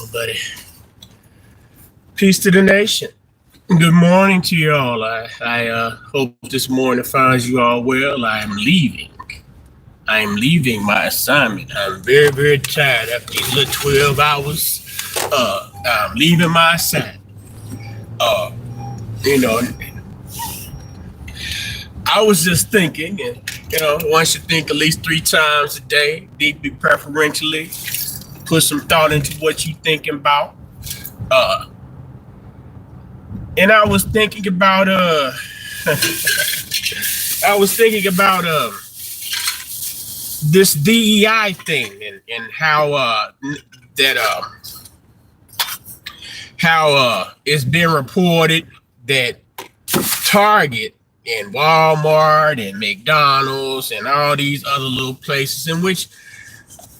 on, buddy. Peace to the nation. Good morning to you all. I hope this morning finds you all well. I am leaving. I am leaving my assignment. I'm very, very tired after these little 12 hours. I'm leaving my assignment. Uh, you know, I was just thinking, and one should think at least 3 times a day, deeply preferentially. Put some thought into what you thinking about. And I was thinking about this DEI thing and how it's been reported that Target and Walmart and McDonald's and all these other little places in which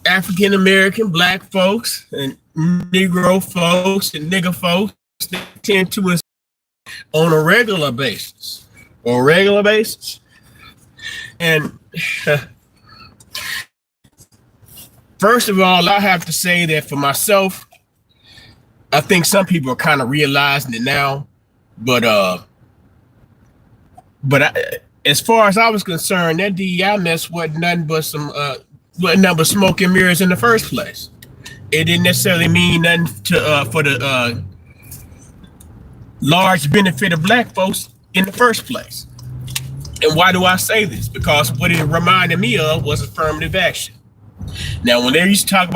African American, black folks and Negro folks and nigger folks they tend to on a regular basis. And first of all, I have to say that for myself, I think some people are kind of realizing it now, but as far as I was concerned, that DEI mess wasn't nothing but smoke and mirrors in the first place. It didn't necessarily mean nothing for the large benefit of black folks in the first place. And why do I say this? Because what it reminded me of was affirmative action. Now, when they used to talk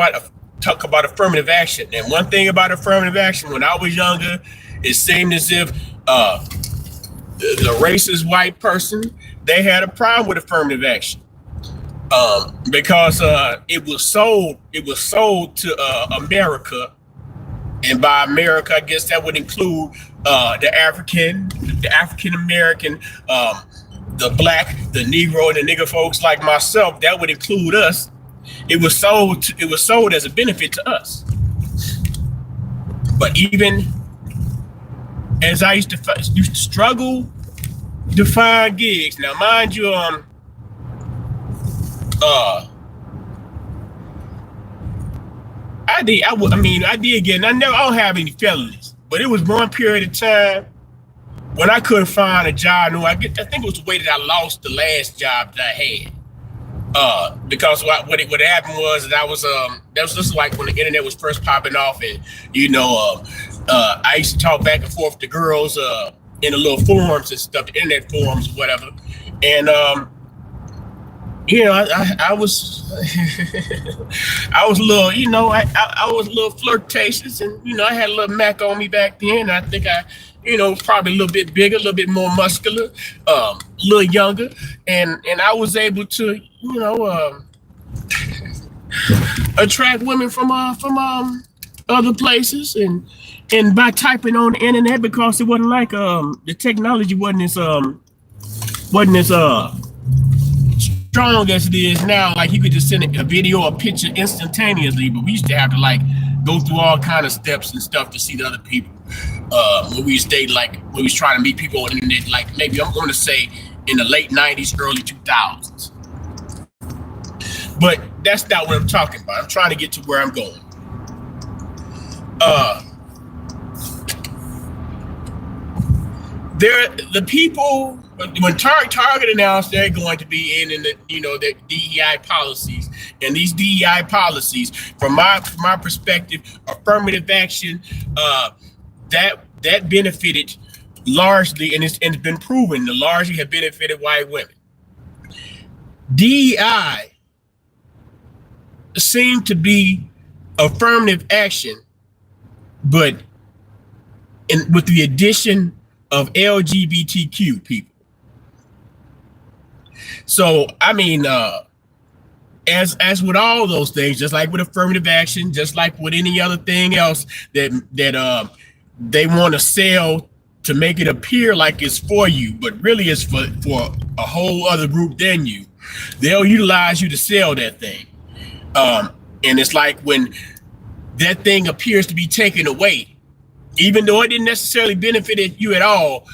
about affirmative action, and one thing about affirmative action, when I was younger, it seemed as if the racist white person, they had a problem with affirmative action. Because it was sold to America, and by America, I guess that would include the African American, the black, the Negro, and the nigger folks like myself. That would include us. It was sold as a benefit to us. But even as I used to struggle to find gigs. Now, mind you, I don't have any felonies, but it was one period of time when I couldn't find a job. I think it was the way that I lost the last job that I had. Because what happened was that that was just like when the internet was first popping off, and I used to talk back and forth to girls in the little forums and stuff, the internet forums, whatever, and I was I was a little, I was a little flirtatious, and I had a little Mac on me back then. I think I probably a little bit bigger, a little bit more muscular, a little younger, and I was able to, attract women from other places, and by typing on the internet, because it wasn't like the technology wasn't as strong as it is now. Like you could just send a video or picture instantaneously, but we used to have to like go through all kind of steps and stuff to see the other people. When we stayed, like when we was trying to meet people on the internet, like maybe I'm going to say in the late 90s, early 2000s. But that's not what I'm talking about. I'm trying to get to where I'm going. The people, when Target announced they're going to be in the the DEI policies, and these DEI policies, from my perspective, affirmative action, that benefited largely, and it's been proven to largely have benefited white women. DEI seemed to be affirmative action, but with the addition of LGBTQ people. So, I mean, as with all those things, just like with affirmative action, just like with any other thing else that they want to sell to make it appear like it's for you, but really it's for a whole other group than you, they'll utilize you to sell that thing. And it's like when that thing appears to be taken away, even though it didn't necessarily benefit you at all,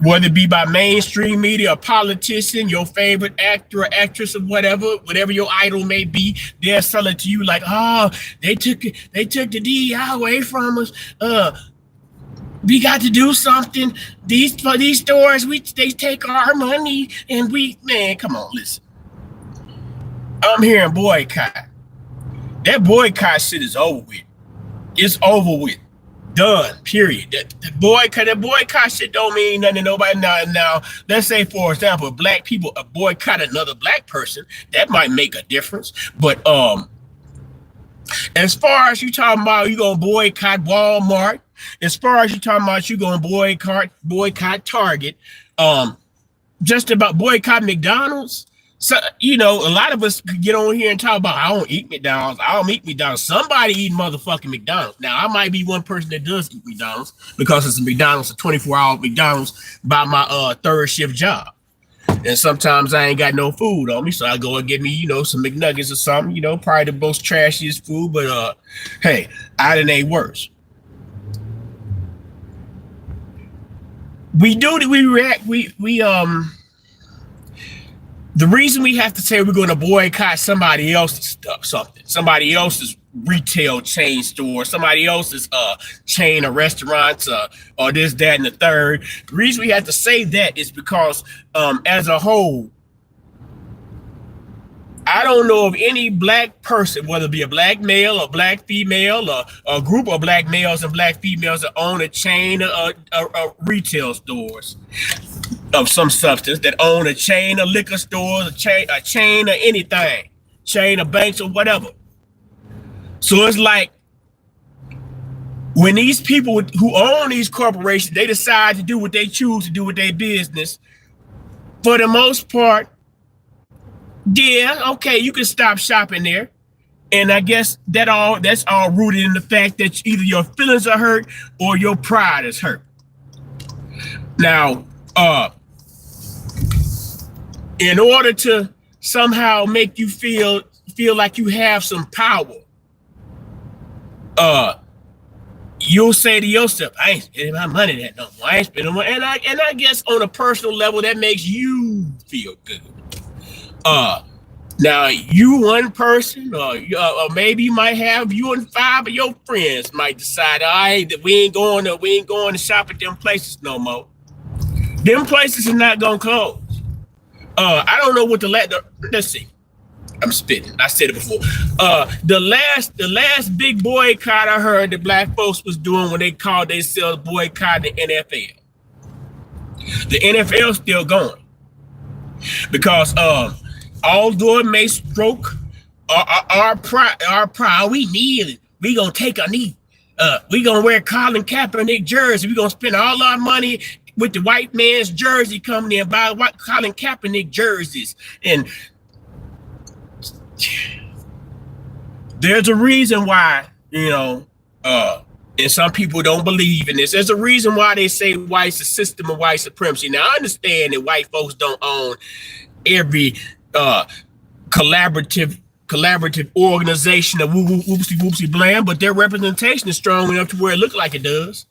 whether it be by mainstream media, a politician, your favorite actor or actress or whatever your idol may be, they'll sell it to you like, oh, they took the DEI away from us. We got to do something. These stores, they take our money, and man, come on, listen. I'm hearing boycott. That boycott shit is over with. It's over with. Done. Period. That boycott shit don't mean nothing to nobody. Now, let's say, for example, black people boycott another black person, that might make a difference. But as far as you talking about, you gonna boycott Walmart. As far as you talking about, you gonna boycott Target. Just about boycott McDonald's. So, you know, a lot of us could get on here and talk about, I don't eat McDonald's. I don't eat McDonald's. Somebody eat motherfucking McDonald's. Now, I might be one person that does eat McDonald's because it's a 24-hour McDonald's by my third shift job. And sometimes I ain't got no food on me, so I go and get me, you know, some McNuggets or something, you know, probably the most trashiest food, but hey, I done ate worse. The reason we have to say we're going to boycott somebody else's stuff, somebody else's retail chain store, somebody else's chain of restaurants, or this, that, and the third. The reason we have to say that is because as a whole, I don't know of any black person, whether it be a black male or black female or a group of black males and black females that own a chain of retail stores of some substance, that own a chain of liquor stores, a chain of anything, chain of banks or whatever. So it's like when these people who own these corporations, they decide to do what they choose to do with their business, for the most part, yeah, okay, you can stop shopping there. And I guess that's all rooted in the fact that either your feelings are hurt or your pride is hurt. Now, in order to somehow make you feel like you have some power, you'll say to yourself, I ain't spending my money that no more. I ain't spending money. And I guess on a personal level, that makes you feel good. Now you one person, or maybe you might have you and 5 of your friends might decide, all right, that we ain't going to shop at them places no more. Them places are not gonna close. I don't know what let's see. I'm spitting. I said it before. The last big boycott I heard that black folks was doing when they called themselves boycotting the NFL. The NFL's still going because although it may stroke our pride, we need it. We gonna take a knee. We gonna wear Colin Kaepernick jersey. We gonna spend all our money with the white man's jersey coming in, buy Colin Kaepernick jerseys. And there's a reason why, you know, and some people don't believe in this. There's a reason why they say white's a system of white supremacy. Now, I understand that white folks don't own every collaborative organization of whoopsie blam, but their representation is strong enough to where it looks like it does.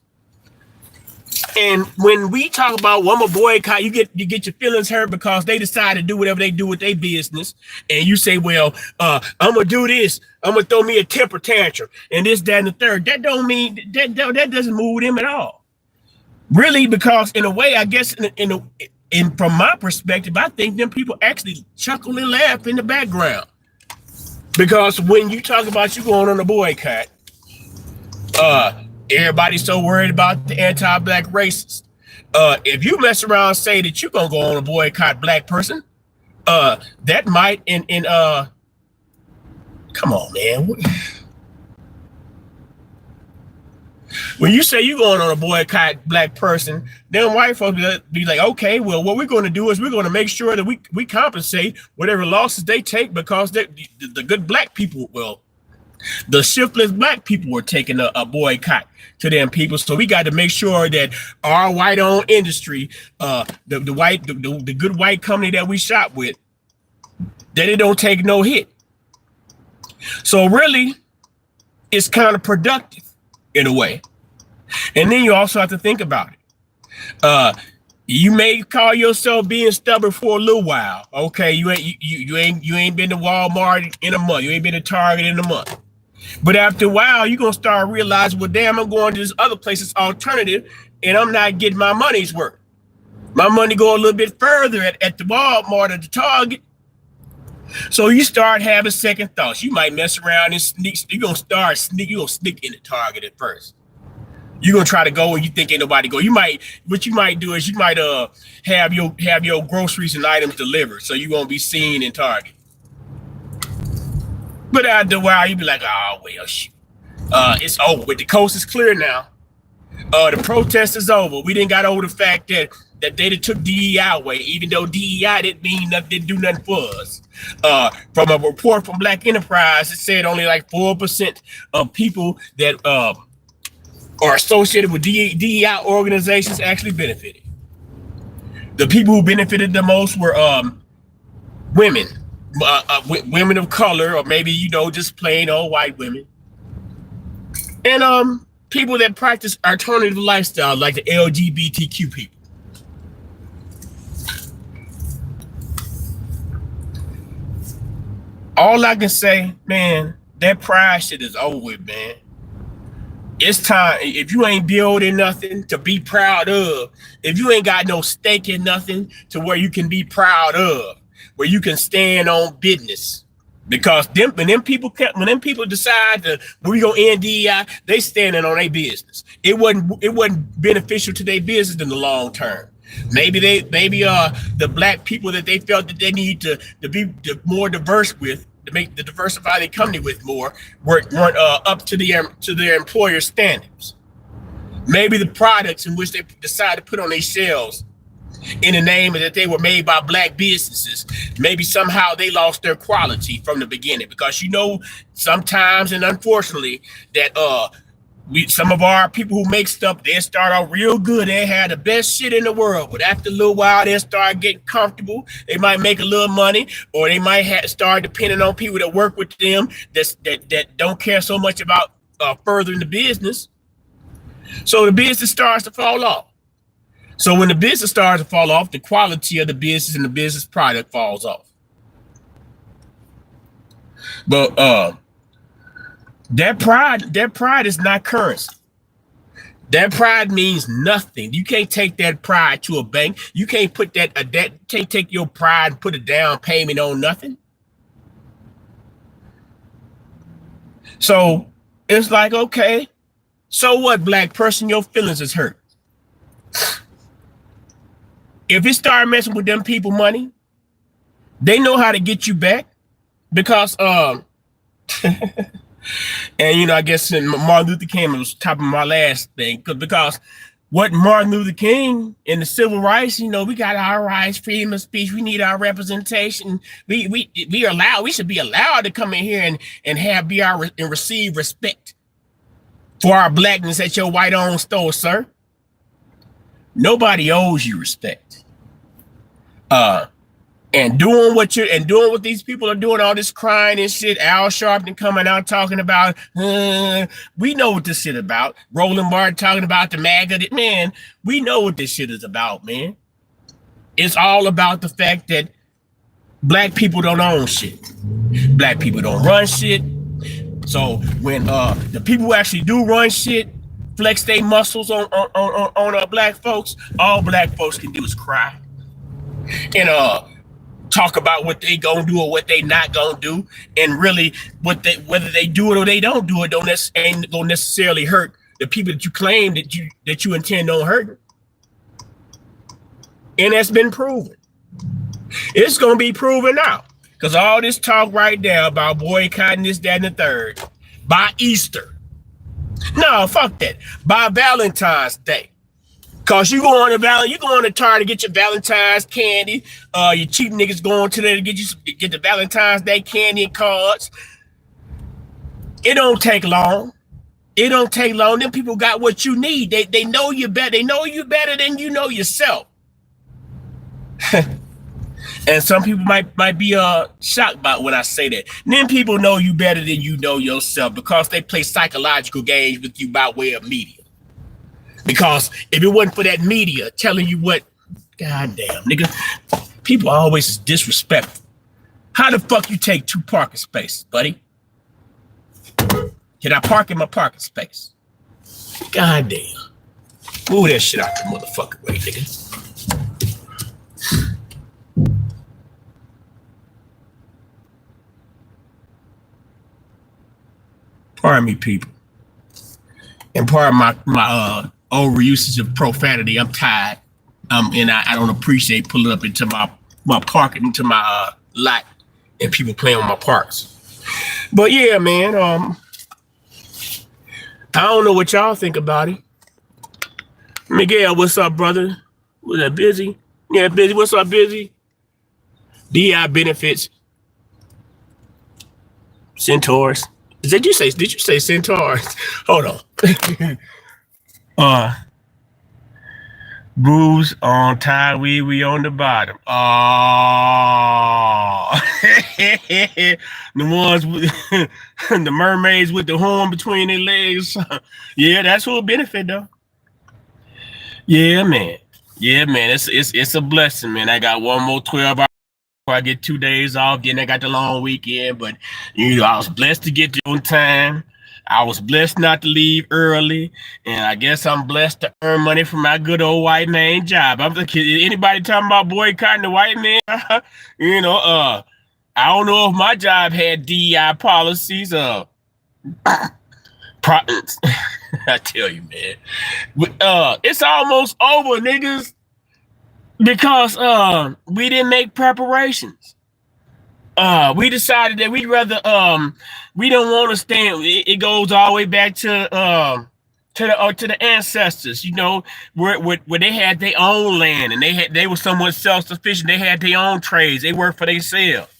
And when we talk about one more boycott, you get your feelings hurt because they decide to do whatever they do with their business, and you say, well, I'm gonna do this, I'm gonna throw me a temper tantrum and this, that, and the third. That don't mean that doesn't move them at all, really, because in a way, I guess in from my perspective, I think them people actually chuckle and laugh in the background, because when you talk about you going on a boycott, everybody's so worried about the anti-black racist. If you mess around and say that you're gonna go on a boycott black person, that might come on, man. When you say you're going on a boycott black person, then white folks be like, okay, well, what we're going to do is we're going to make sure that we compensate whatever losses they take, because the good black people, well, the shiftless black people were taking a boycott to them people. So we got to make sure that our white-owned industry, the good white company that we shop with, that it don't take no hit. So really, it's kind of productive in a way. And then you also have to think about it. You may call yourself being stubborn for a little while. Okay, you ain't been to Walmart in a month. You ain't been to Target in a month. But after a while, you're gonna start realizing, well, damn, I'm going to this other place that's alternative, and I'm not getting my money's worth. My money go a little bit further at the Walmart or the Target. So you start having second thoughts. You might mess around and sneak. You're gonna sneak in the Target at first. You're gonna try to go where you think ain't nobody go. What you might do is you might have your groceries and items delivered, so you won't be seen in Target. But after a while, you be like, oh well, shoot. It's over. But the coast is clear now. The protest is over. We didn't got over the fact that they took DEI away, even though DEI didn't do nothing for us. From a report from Black Enterprise, it said only like 4% of people that are associated with DEI organizations actually benefited. The people who benefited the most were women, women of color, or maybe just plain old white women, and people that practice alternative lifestyle, like the LGBTQ people. All I can say, man, that pride shit is over with, man. It's time. If you ain't building nothing to be proud of, if you ain't got no stake in nothing to where you can be proud of, where you can stand on business, because when them people decide that we gonna end DEI, they standing on their business. It wasn't beneficial to their business in the long term. Maybe the black people that they felt that they need to be more diverse with, to diversify their company with more, weren't up to their employer standards. Maybe the products in which they decided to put on their shelves in the name that they were made by black businesses, maybe somehow they lost their quality from the beginning, because sometimes, and unfortunately, that some of our people who make stuff, they start out real good. They had the best shit in the world, but after a little while, they start getting comfortable. They might make a little money, or they might start depending on people that work with them that don't care so much about furthering the business. So the business starts to fall off. So when the business starts to fall off, the quality of the business and the business product falls off. But that pride is not currency. That pride means nothing. You can't take that pride to a bank. You can't put can't take your pride and put a down payment on nothing. So it's like, okay, so what, black person? Your feelings is hurt. If it start messing with them people money, they know how to get you back, because and I guess Martin Luther King was top of my last thing, because what Martin Luther King and the civil rights, we got our rights, freedom of speech, we need our representation. We should be allowed to come in here and receive respect for our blackness at your white-owned store, sir. Nobody owes you respect. And doing what these people are doing, all this crying and shit, Al Sharpton coming out talking about, we know what this shit about. Roland Martin talking about the MAGA, man, we know what this shit is about, man. It's all about the fact that black people don't own shit. Black people don't run shit. So when the people who actually do run shit flex their muscles on black folks, all black folks can do is cry and talk about what they gonna do or what they not gonna do, and really whether they do it or they don't do it ain't gonna necessarily hurt the people that you claim that you intend on hurting. And that's been proven. It's gonna be proven now, because all this talk right now about boycotting this, that, and the third by Easter. No, fuck that. By Valentine's Day. Cause you go on to Target to get your Valentine's candy. Your cheap niggas going to there to get the Valentine's Day candy and cards. It don't take long. Them people got what you need. They know you better. They know you better than you know yourself. And some people might be shocked about when I say that. And then people know you better than you know yourself, because they play psychological games with you by way of media. Because if it wasn't for that media telling you what God damn, nigga. People are always disrespectful. How the fuck you take 2 parking spaces, buddy? Can I park in my parking space? God damn. Move that shit out the motherfucking way, nigga. Pardon me, people. And pardon my over usage of profanity. I'm tired. And I don't appreciate pulling up into my parking, into my lot, and people playing with my parks. But yeah, man, I don't know what y'all think about it. Miguel, what's up, brother? Was that busy? Yeah, busy. What's up, busy? DI benefits. Centaurs. Did you say centaurs? Hold on. Bruise on tie, we on the bottom. Oh, the ones with the mermaids with the horn between their legs. Yeah, that's who will benefit though. Yeah, man. Yeah, man. It's a blessing, man. I got one more 12 hours. I get 2 days off. Then I got the long weekend, but I was blessed to get there on time. I was blessed not to leave early, and I guess I'm blessed to earn money from my good old white man job. I'm thinking, anybody talking about boycotting the white man? I don't know if my job had DEI policies. I tell you, man, it's almost over, niggas, because we didn't make preparations. We decided that we'd rather we don't want to stand. It goes all the way back to the ancestors, where they had their own land and they were somewhat self-sufficient. They had their own trades. They worked for themselves.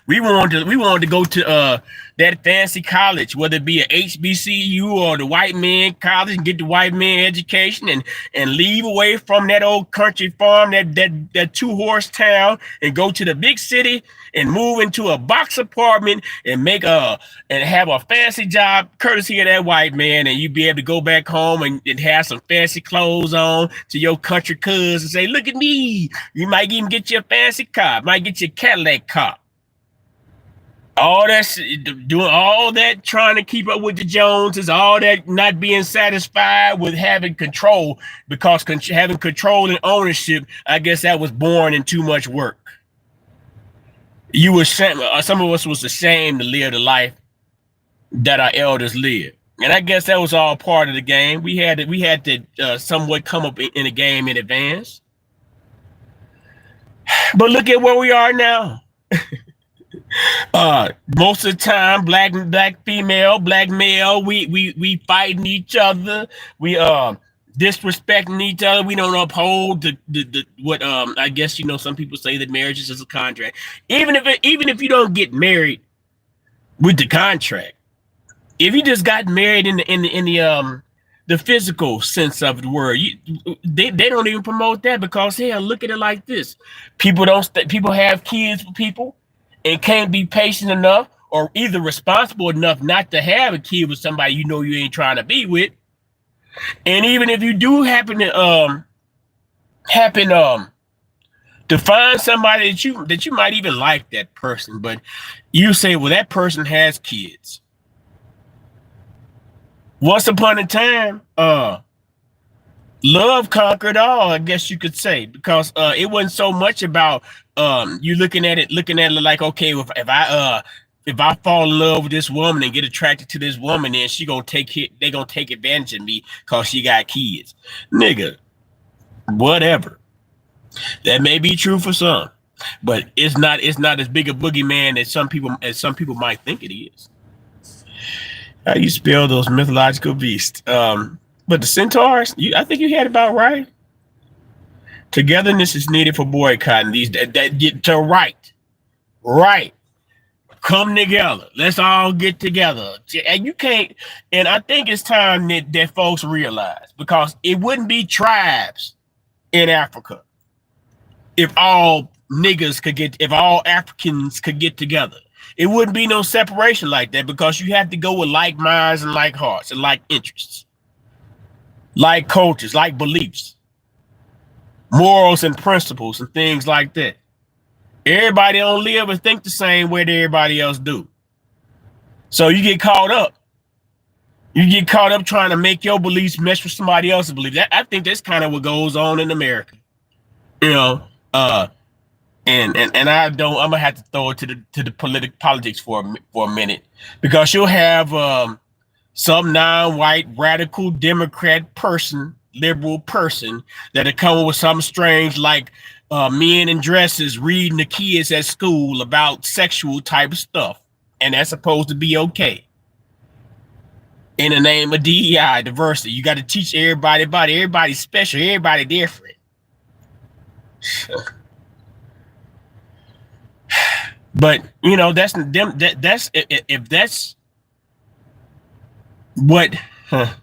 We wanted to go to that fancy college, whether it be a HBCU or the white man college, and get the white man education and leave away from that old country farm, that 2-horse town, and go to the big city and move into a box apartment and have a fancy job courtesy of that white man, and you be able to go back home and have some fancy clothes on to your country cousins and say, look at me. You might even get your fancy car, might get your Cadillac car. All that doing all that, trying to keep up with the Joneses, all that, not being satisfied with having control, because having control and ownership, I guess that was born in too much work. Some of us was ashamed to live the life that our elders lived, and I guess that was all part of the game. We had to somewhat come up in the game in advance. But look at where we are now. Most of the time, black female, black male, we fighting each other. We disrespecting each other. We don't uphold what I guess some people say that marriage is just a contract. Even if you don't get married with the contract, if you just got married in the physical sense of the word, they don't even promote that, because hell, look at it like this: people have kids with people and can't be patient enough or either responsible enough not to have a kid with somebody you ain't trying to be with. And even if you do happen to find somebody that you might even like that person, but you say, well, that person has kids. Once upon a time, love conquered all, I guess you could say, because it wasn't so much about you looking at it like, okay, if I fall in love with this woman and get attracted to this woman, then they gonna take advantage of me because she got kids. Nigga, whatever. That may be true for some, but it's not as big a boogeyman as some people might think it is. How you spell those mythological beasts? But the centaurs, I think you had it about right. Togetherness is needed for boycotting these that get to right. Come together. Let's all get together. And you can't. And I think it's time that folks realize, because it wouldn't be tribes in Africa if all Africans could get together. It wouldn't be no separation like that, because you have to go with like minds and like hearts and like interests, like cultures, like beliefs. morals and principles and things like that. Everybody don't live and think the same way that everybody else do. So you get caught up. You get caught up trying to make your beliefs mesh with somebody else's beliefs. I think that's kind of what goes on in America. You know, and I'm gonna have to throw it to the politics for a minute, because you'll have some non-white radical Democrat person, liberal person, that'll come up with something strange like men in dresses reading the kids at school about sexual type of stuff, and that's supposed to be okay. In the name of DEI, diversity, you got to teach everybody about it. Everybody's special, everybody different. But you know, that's them. That's if that's what. And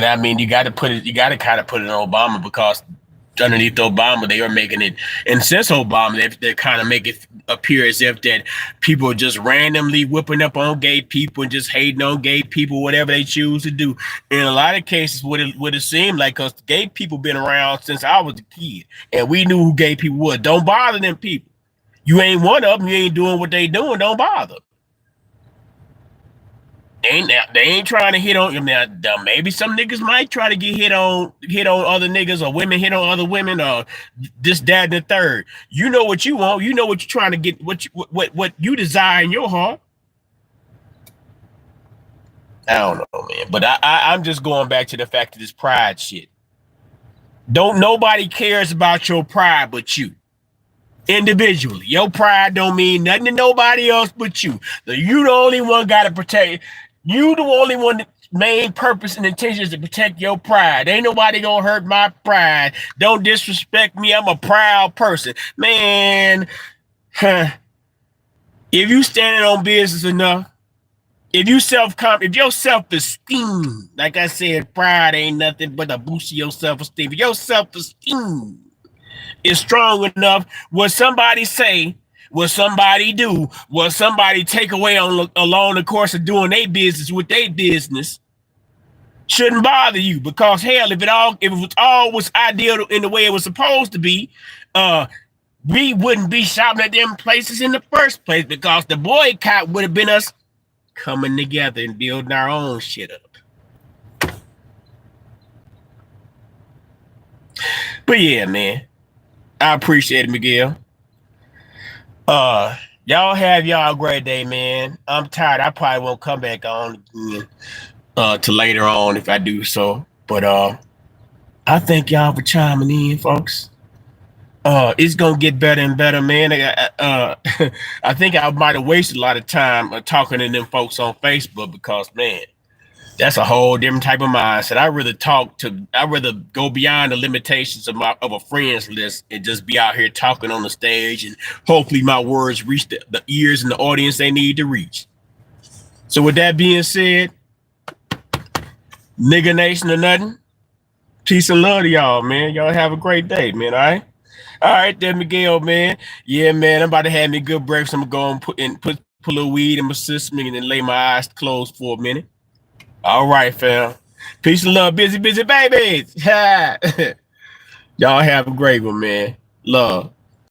I mean, you got to kind of put it on Obama, because underneath Obama, they are making it, and since Obama, they kind of make it appear as if that people are just randomly whipping up on gay people and just hating on gay people, whatever they choose to do. In a lot of cases, what it seemed like, because gay people been around since I was a kid, and we knew who gay people were. Don't bother them people. You ain't one of them. You ain't doing what they doing. Don't bother. They ain't trying to hit on them. Now, maybe some niggas might try to get hit on other niggas, or women hit on other women, or this, that, and the third. You know what you want. You know what you're trying to get, what you desire in your heart. I don't know, man. But I'm just going back to the fact of this pride shit. Nobody cares about your pride but you. Individually, your pride don't mean nothing to nobody else but you. You the only one got to protect. You the only one. Main purpose and intention is to protect your pride. Ain't nobody gonna hurt my pride. Don't disrespect me. I'm a proud person, man. If you standing on business enough, if your self-esteem, like I said, pride ain't nothing but a boost of your self-esteem. If your self-esteem is strong enough, what somebody say, what somebody do, what somebody take away along the course of doing their business with their business shouldn't bother you, because hell, if it was ideal in the way it was supposed to be, we wouldn't be shopping at them places in the first place, because the boycott would have been us coming together and building our own shit up. But yeah, man, I appreciate it, Miguel. Y'all have y'all a great day, man. I'm tired. I probably won't come back on till later on if I do so. But I thank y'all for chiming in, folks. It's gonna get better and better, man. I think I might have wasted a lot of time talking to them folks on Facebook, because man, that's a whole different type of mindset. I rather go beyond the limitations of a friends list and just be out here talking on the stage, and hopefully my words reach the ears and the audience they need to reach. So with that being said, nigga nation or nothing, peace and love to y'all, man. Y'all have a great day, man. All right, then, Miguel, man. Yeah, man, I'm about to have me a good break, so I'm gonna go and put a little weed in my system and then lay my eyes closed for a minute. All right, fam. Peace and love, busy babies. Y'all have a great one, man. Love.